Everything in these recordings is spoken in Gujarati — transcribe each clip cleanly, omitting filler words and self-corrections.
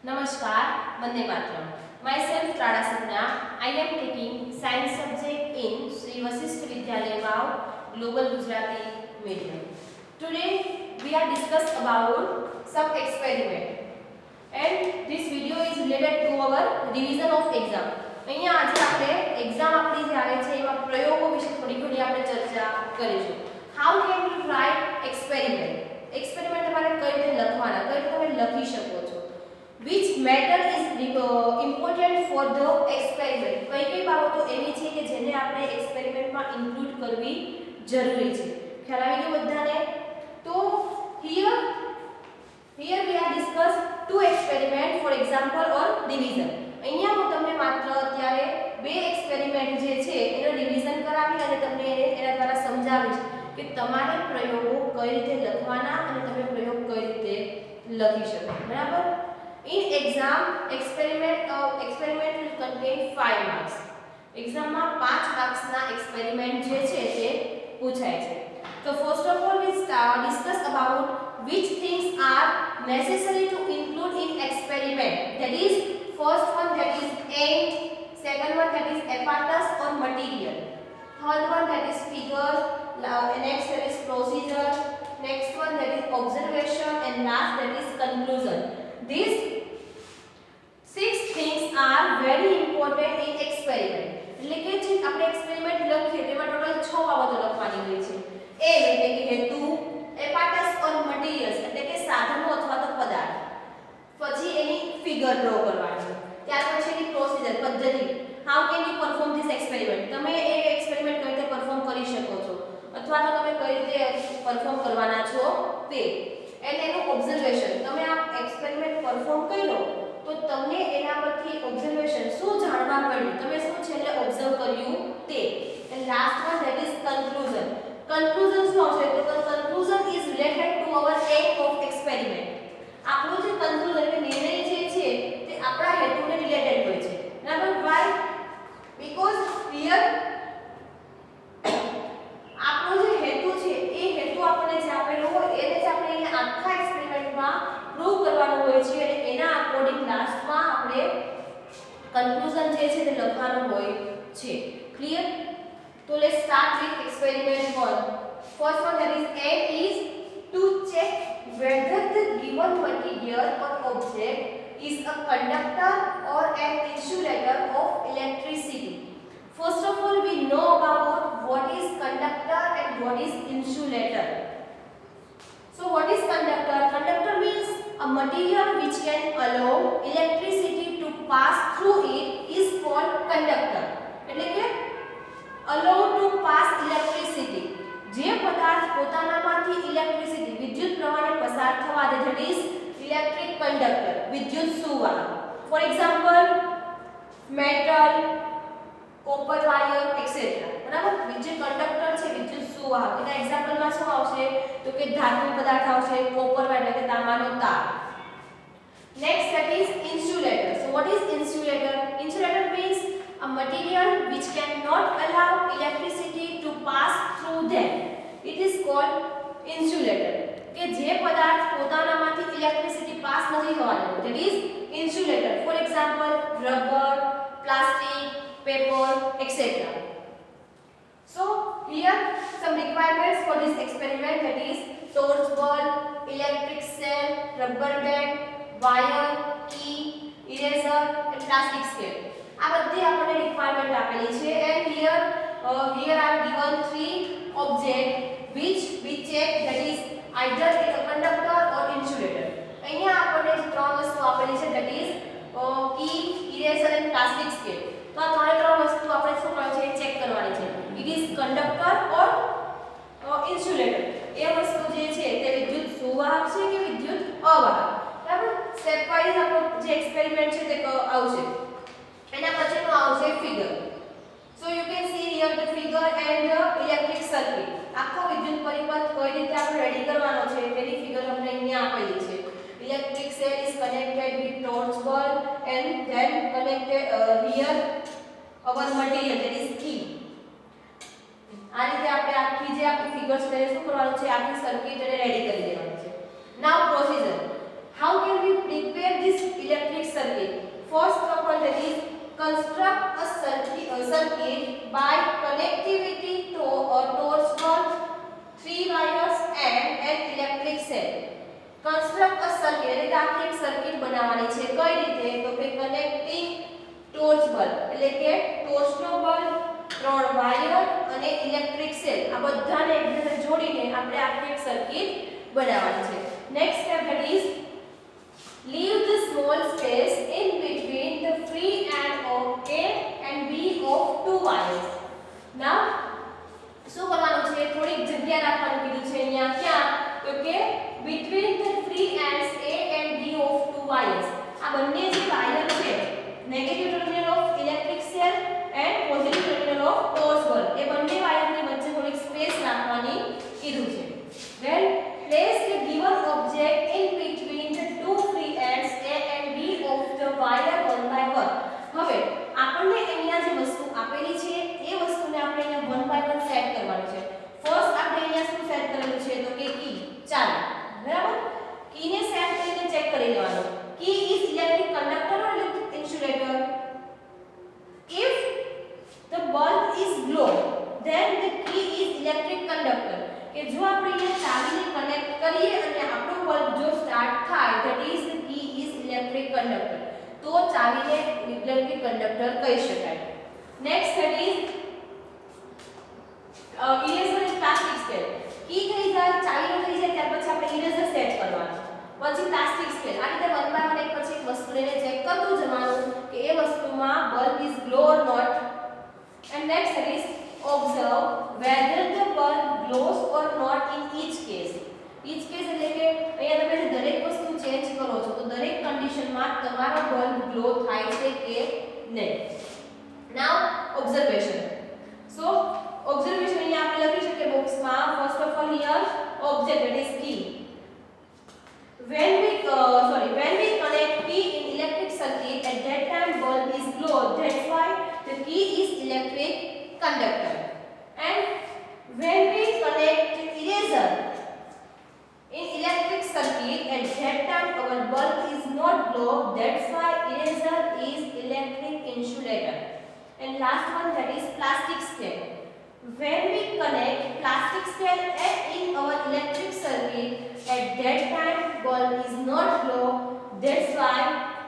Namaskar, Vande Mataram. Myself Trada Sapna. I am taking science subject in Sri Vasishtha Vidyalaya Vav Global Gujarati Medium. Today we are discuss about some experiment and this video is related to our revision of exam. અહીંયા આજે આપણે એક્ઝામ આપણી જે આવે છે એમાં પ્રયોગો વિશે થોડી ઘણી આપણે ચર્ચા કરીશું. How can you write experiment? Experiment તમારે કઈ રીતે લખવાના, કઈ રીતે તમે લખી શકો છો. Which matter is important for the experiment? કઈ બાબતો એવી છે કે જેને આપણે એક્સપેરિમેન્ટમાં ઇન્ક્લુડ કરવી જરૂરી છે. ખ્યાલ આવી ગયો બધાને? તો here we are discuss two experiment for example or division. અહીંયા હું તમને માત્ર અત્યારે બે એક્સપેરિમેન્ટ જે છે એનો રિવિઝન કરાવી અને તમને એના દ્વારા સમજાવીશ કે તમારે પ્રયોગો કઈ રીતે લખવાના અને તમે પ્રયોગ કઈ રીતે લખી શકો. બરાબર? In exam, experiment will contain 5 marks. Exam માં 5 marks ના experiment જે છે તે પૂછાય છે. So first of all we discuss about which things are necessary to include in experiment. That is first one that is end, second one that is apparatus or material, third one that is figures, next that is procedure, next one that is observation and last that is conclusion. These 6 things are very important in experiment. એટલે કે જે આપણે એક્સપેરિમેન્ટ લખીએ તેમાં ટોટલ 6 બાબતો લખવાની હોય છે. એ એટલે કે હેતુ, એપાર્ટસ ઓર મટીરીયલ્સ એટલે કે સાધનો અથવા તો પદાર્થ. પછી એની ફિગર ડ્રો કરવાની. ત્યાર પછી એની પ્રોસિજર પદ્ધતિ. How can you perform this experiment? તમે એ એક્સપેરિમેન્ટ કઈ રીતે પરફોર્મ કરી શકો છો અથવા તો તમે કઈ રીતે પરફોર્મ કરવાના છો તે. એન્ડ એનું ઓબ્ઝર્વેશન. તમે આ એક્સપેરિમેન્ટ પરફોર્મ કર્યો તો તમને એના પરથી ઓબ્ઝર્વેશન શું જાણવા મળ્યું, તમે શું છેલ્લે ઓબ્ઝર્વ કર્યું તે. And last one that is conclusion. Conclusion શું આવશે? તો conclusion is related to our aim of experiment. આપણો જે કન્ક્લુઝન એટલે નિર્ણય જે છે તે આપણા હેતુને રિલેટેડ હોય છે. બરાબર? વાય? બીકોઝ હિયર આપણો જે હેતુ છે એ હેતુ આપણને જે આપેલો હોય એને જ આપણે અહીંયા આખા એક્સપેરિમેન્ટમાં પ્રૂવ કરવાનું હોય છે અને એના અકોર્ડિંગ લાસ્ટમાં આપણે કન્ક્લુઝન જે છે તે લખવાનું હોય છે. ક્લિયર? તો let's start with experiment 1. First one that is aim is to check whether the given material or object is a conductor or an insulator of electricity. First of all we know about what is conductor and what is insulator. So what is conductor? Conductor means a material which can allow electricity to pass through it is called conductor. એટલે કે allow to pass electricity. જે પદાર્થ પોતાનામાંથી ઇલેક્ટ્રિસિટી વિદ્યુત પ્રવાહને પસાર થવા દે that is electric conductor, વિદ્યુત સુવાહક. For example metal, copper wire etc. બરાબર? જે કંડક્ટર છે વિદ્યુત સુવાહક એના એક્ઝામ્પલમાં શું આવશે? તો કે ધાતુ પદાર્થ આવશે, કોપર વાયર એટલે કે તાંબાનો તાર. Next that is insulator. So what is insulator? Insulator means a material which cannot allow electricity to pass through them. It is called insulator. કે જે પદાર્થ પોતાનામાંથી ઇલેક્ટ્રિસિટી પાસ નથી થવા દેતો that is insulator. For example rubber, plastic, paper etc. So here some requirements for this experiment that is torch bulb, electric cell, rubber band, wire, key, eraser and plastic scale. આ બધી આપણને રિક્વાયરમેન્ટ આપેલી છે and here are given 3 object which we check that is either a conductor or insulator. અહીંયા આપણને ત્રણ વસ્તુ આપેલી છે that is key, eraser and plastic scale. તો આ ત્રણ વસ્તુ આપણે શું કરવાની છે? ચેક કરવાની છે. it is conductor or insulator. એ વસ્તુ જે છે તે વિદ્યુત સુવાહક છે કે વિદ્યુત અવાહક. બરાબર? સ્ટેપ વાઇઝ આપણો જે એક્સપેરિમેન્ટ છે તે આવશે. એના પછીનો આવશે figure. So you can see here the figure and the electric circuit. આખો વિદ્યુત પરિપથ કઈ રીતે આપણે રેડી કરવાનો છે તેની ફિગર આપણે અહીંયા આપેલી છે. Electric cell is connected with torch bulb and then connected here our material that is key. આ રીતે આપણે આખી જે આપણી ફિગર્સ છે શું કરવાનું છે? આખી સર્કિટ એને રેડી કરી દેવાની છે. Now procedure. How can we prepare this electric first of all, that is construct a circuit by connectivity to a torch bulb, 3 wires and an electric cell. Construct a circuit એટલે કે આખી એક સર્કિટ બનાવવાની છે. કઈ રીતે? તો કે કનેક્ટિંગ ટોર્ચ બલ્બ એટલે કે ટોર્ચનો બલ્બ, 3 વાયર અને ઇલેક્ટ્રિક સેલ આ બધાને એકબીજાને જોડીને આપણે આખી એક સર્કિટ બનાવવાની છે. Next step that is leave the small space in between the free end of A and B of 2 wires. Now શું કરવાનું છે? થોડીક જગ્યા રાખવાનું કીધું છે અહીંયા. ક્યાં? તો કે between the free ends A and B of 2 wires. આ બંને જે વાયર છે, negative terminal of electric cell and positive terminal of torch bulb, એ બંને વાયરની વચ્ચે થોડીક સ્પેસ રાખવાની કીધું છે. Then place the given object in between the two free ends A and B of the wire one by one. હવે આપણને અહીંયા જે વસ્તુ આપેલી છે એ વસ્તુને આપણે અહીંયા one by one સેટ કરવાની છે. ફર્સ્ટ આપણે અહીંયા શું સેટ કરેલું છે? તો કે કી. ચાલો, બરાબર. કીને સેટ કરીને ચેક કરી લેવાનું. Key is electric conductor or electric insulator? If the bulb is glow, then the key is electric conductor. કે જો આપણે અહીંયા ચાવીને કનેક્ટ કરીએ અને આપણો બલ્બ જો સ્ટાર્ટ થાય, that is the key is electric conductor, તો ચાવીને ઇલેક્ટ્રિક કંડક્ટર કહી શકાય. Next that is eraser and plastic scale. Key થઈ જાય, ચાવીનો થઈ જાય, ત્યાર પછી આપણે ઇરેઝર સેટ કરવાનું, પછી પ્લાસ્ટિક સ્કેલ. આ રીતે વન બાય વન એક પછી એક વસ્તુ લઈને ચેક કરતું જવાનું કે એ વસ્તુમાં bulb is glow or not. And next that is observe whether the bulb glows or not in each case. each case એટલે કે અહીંયા તમે જે દરેક વસ્તુ ચેન્જ કરો છો તો દરેક કન્ડિશનમાં તમારો બલ્બ ગ્લો થાય છે કે નહીં. now observation. so observation અહીંયા આપણે લખી શકીએ બોક્સમાં. first of all here object, that is key. when we connect key in electric circuit, at that time bulb is glow, that's why the key is electric conductor. And when we connect eraser in electric circuit, at that time our bulb is not glow, that's why eraser is electric insulator. And last one, that is plastic scale. When we connect plastic scale in our electric circuit, at that time bulb is not glow, that's why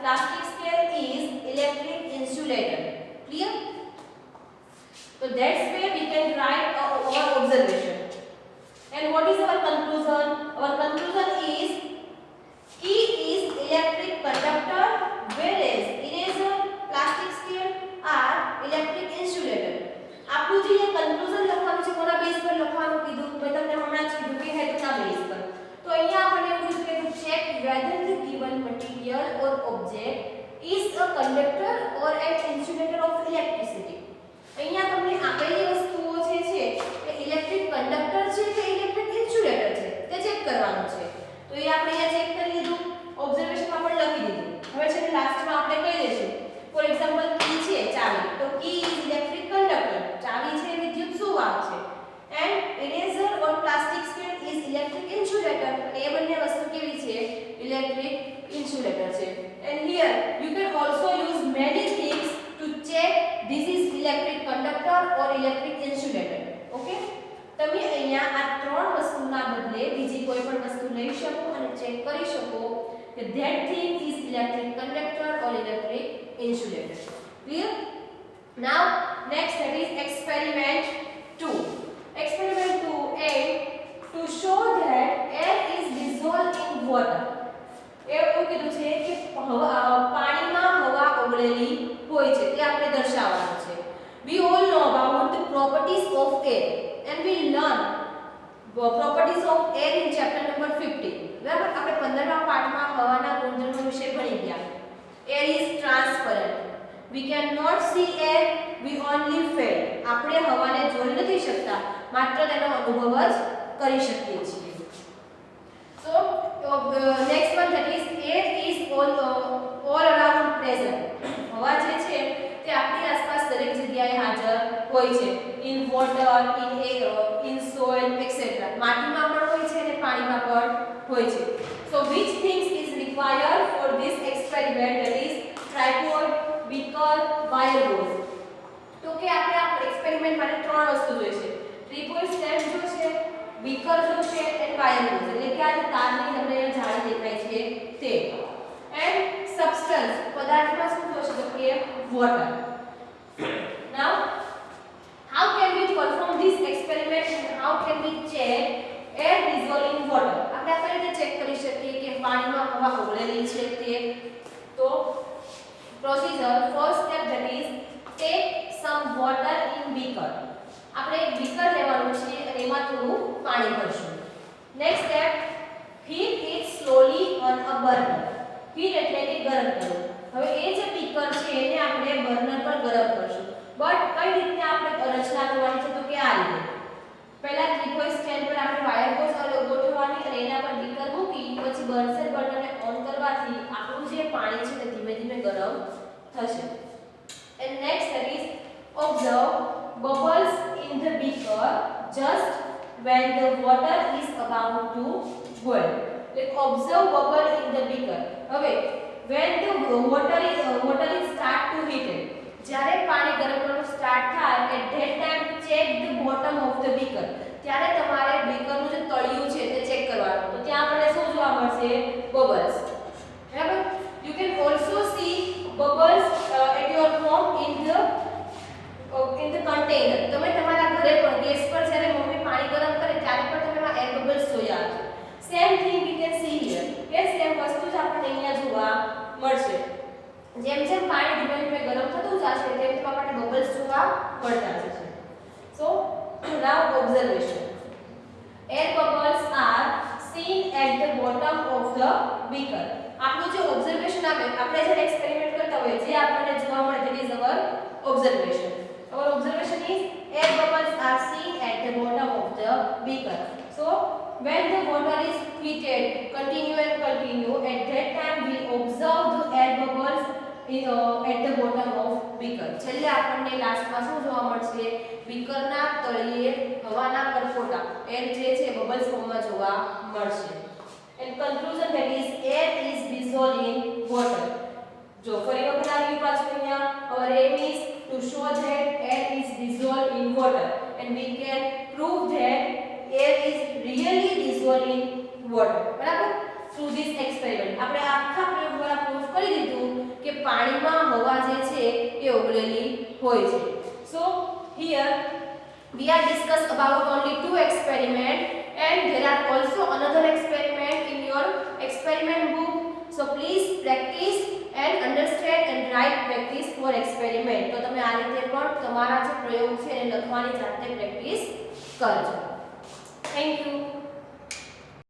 plastic scale is electric insulator. Clear? So that's where we can write our observation. And what is our conclusion? Our conclusion is key is electric conductor, whereas eraser, plastic scale are electric insulator. આપણું જે કન્ક્લુઝન લખવાનું છે કોના બેઝ પર લખવાનું કીધું? મેં તમને હમણાં જ કીધું કે હેતુના બેઝ પર. તો અહીંયા આપણે એવું છે કે check whether the given material or object is a conductor or an insulator of electricity. અહીંયા તમને આપેલી વસ્તુઓ છે એ ઇલેક્ટ્રિક કંડક્ટર છે કે ઇલેક્ટ્રિક ઇન્સ્યુલેટર છે તે ચેક કરવાનું છે. તો એ આપણે અહીંયા ચેક કરી લીધું, ઓબ્ઝર્વેશનમાં પણ લખી દીધું. હવે છે ને લાસ્ટમાં આપણે કહી દઈશું. ફોર એક્ઝામ્પલ કી છે ચાવી, તો કી ઇઝ ઇલેક્ટ્રિક કંડક્ટર, ચાવી છે વિદ્યુત સુવાહક છે. And eraser or plastic scale is electric insulator, એ બંને વસ્તુ કેવી છે? ઇલેક્ટ્રિક ઇન્સ્યુલેટર છે. And here you can also use many things to check this is electric conductor or electric insulator. Okay? તમે અહીંયા આ ત્રણ વસ્તુના બદલે બીજી કોઈ પણ વસ્તુ લઈ શકો અને ચેક કરી શકો કે that thing is electric conductor or electric insulator. Clear? Now next, that is experiment 2. Experiment 2a, to show that air is dissolved in water. એવું કીધું છે કે પાણીમાં હવા ઓગળેલી હોય છે તે આપણે દર્શાવવાનું છે. We all know about the properties of air and we learn properties of air in chapter number 15. બરાબર, આપણે 15મા પાઠમાં હવાના ગુણધર્મો વિશે ભણી ગયા. Air is transparent. We cannot see air, we only feel. આપણે હવાને જોઈ નથી શકતા, માત્ર તેનો અનુભવ જ કરી શકીએ છીએ. So next one, that is air is all around present. હવા જે છે તે આપણી આસપાસ દરેક જગ્યાએ હાજર હોય છે. in water, in air, in soil, etc. માટીમાં પણ હોય છે અને પાણીમાં પણ હોય છે. So which things is required for this experiment, that is try tripod, beaker, wire hose. તો કે આપણે આ એક્સપેરિમેન્ટ માટે ત્રણ વસ્તુ જોઈશે. ટ્રાયપોડ સ્ટેન્ડ જોઈશે, બીકર જોઈશે અને વાયર હોઝ. એટલે કે આ તારની તમને જાળી દેખાય છે તે. એન્ડ સબસ્ટન્સ પદાર્થમાં શું જોઈશે તો કે water. Now how can we perform this experiment and how can we check air dissolving water? આપણે આ રીતે ચેક કરી શકીએ કે પાણીમાં હવા ઓગળેલી છે તે. તો procedure first step, that is take some water in beaker. આપણે એક બીકર લેવાનું છે અને એમાં થોડું પાણી ભરશું. next step, heat it slowly on a burner. heat એટલે કે ગરમ કરવું. હવે એ જે બીકર છે એને આપણે બર્નર પર ગરમ કરશું. બટ કઈ રીતે આપણે રચના કરવાની છે તો કે આ રીતે. પહેલા ટ્રાયપોડ સ્ટેન્ડ પર આપણે વાયર હોઝ ગોઠવવાની અને એના પર બીકર મૂકી પછી બર્નર બટનને ઓન કરવાથી આપણું જે પાણી છે તે ધીમે ધીમે ગરમ થશે. And next, that is observe bubbles in the beaker just when the water is about to boil. Like observe bubble in the beaker. હવે when the water is start to heat, જ્યારે પાણી ગરમ કરવાનું સ્ટાર્ટ થાય at that time check the bottom of the beaker. ત્યારે તમારે બીકરનું જે તળિયું છે તે ચેક કરવાનું. તો ત્યાં આપણને શું જોવા મળશે? બબલ્સ. બરાબર? You can also see bubbles at your home in the container. તમે તમારા ઘરે પણ ગેસ પર જ્યારે મમ્મી પાણી ગરમ કરે ત્યારે પણ તમે એમાં એર બબલ્સ જોયા હશે. Same thing we can see here. કે સેમ વસ્તુ જ આપણને અહીંયા જોવા મળશે. જેમ જેમ પાણી ધીમે ધીમે ગરમ થતું જશે તેમ તેમ આપણને બબલ્સ જોવા મળતા જશે. So now observation. Air bubbles are seen at the bottom of the beaker. આપણું જે ઓબ્ઝર્વેશન આવે આપણે જ્યારે એક્સપેરિમેન્ટ કરતા હોઈએ જે આપણને જોવા મળે that is our observation. Our observation is air bubbles are seen at the bottom of the beaker. So when the water is heated continue, at that time we observe the air bubbles at the bottom of beaker. છેલ્લે આપણને લાસ્ટમાં શું જોવા મળશે? બીકરના તળિયે હવાના પરપોટા એર જે છે બબલ્સ ફોર્મમાં જોવા મળશે. And conclusion, that is air is dissolved in water. જો ફરી વખત આવી પાછું અહીંયા our aim is to show that air is dissolved in water and we can prove that air is really dissolved in water. બરાબર? through this experiment આપણે આખા પ્રયોગ દ્વારા પ્રૂફ કરી દીધું કે પાણીમાં હવા જે છે એ ઓગળેલી હોય છે. So here we are discussed about only two experiment and there are also another experiment in your experiment book. So please practice and understand and write practice for experiment. તો તમે આ રીતે પણ તમારા જે પ્રયોગ છે એને લખવાની જાતે પ્રેક્ટિસ કરજો. Thank you.